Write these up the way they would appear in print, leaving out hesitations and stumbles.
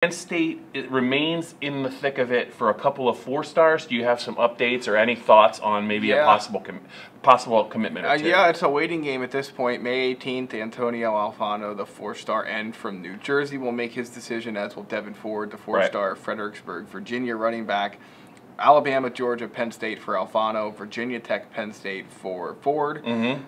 Penn State, it remains in the thick of it for a couple of 4-stars. Do you have some updates or any thoughts on maybe a possible commitment or two? Yeah, it's a waiting game at this point. May 18th, Antonio Alfano, the 4-star end from New Jersey, will make his decision, as will Devyn Ford, the 4-star Fredericksburg, Virginia running back. Alabama, Georgia, Penn State for Alfano, Virginia Tech, Penn State for Ford.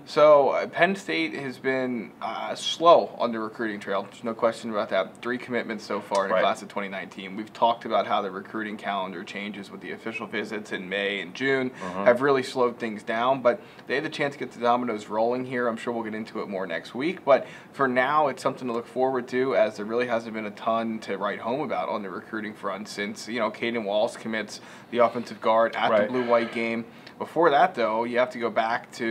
So Penn State has been slow on the recruiting trail. There's no question about that. 3 commitments so far in the class of 2019. We've talked about how the recruiting calendar changes with the official visits in May and June have really slowed things down, but they had the chance to get the dominoes rolling here. I'm sure we'll get into it more next week, but for now it's something to look forward to, as there really hasn't been a ton to write home about on the recruiting front since, you know, Caden Walls commits the offensive guard at the blue-white game. Before that, though, you have to go back to,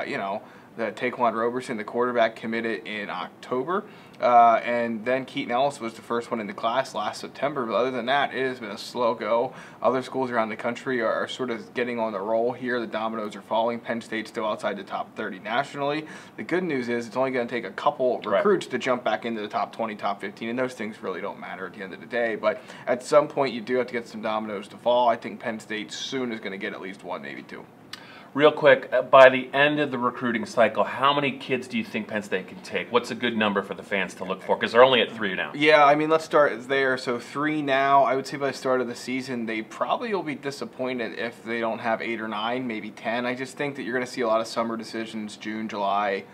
you know, the Taquan Roberson, the quarterback, committed in October. And then Keaton Ellis was the first one in the class last September. But other than that, it has been a slow go. Other schools around the country are sort of getting on the roll here. The dominoes are falling. Penn State's still outside the top 30 nationally. The good news is it's only going to take a couple recruits to jump back into the top 20, top 15, and those things really don't matter at the end of the day. But at some point, you do have to get some dominoes to fall. I think Penn State soon is going to get at least 1, maybe 2. Real quick, by the end of the recruiting cycle, how many kids do you think Penn State can take? What's a good number for the fans to look for? Because they're only at 3 now. Yeah, I mean, let's start there. So 3 now. I would say by the start of the season, they probably will be disappointed if they don't have 8 or 9, maybe 10. I just think that you're going to see a lot of summer decisions, June, July,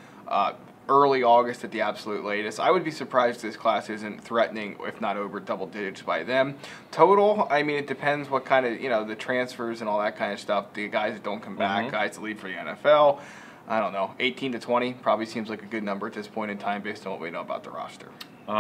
early August at the absolute latest. I would be surprised if this class isn't threatening, if not over double digits by them. Total, I mean, it depends what kind of, you know, the transfers and all that kind of stuff. The guys that don't come back, guys that leave for the NFL. I don't know, 18 to 20 probably seems like a good number at this point in time based on what we know about the roster.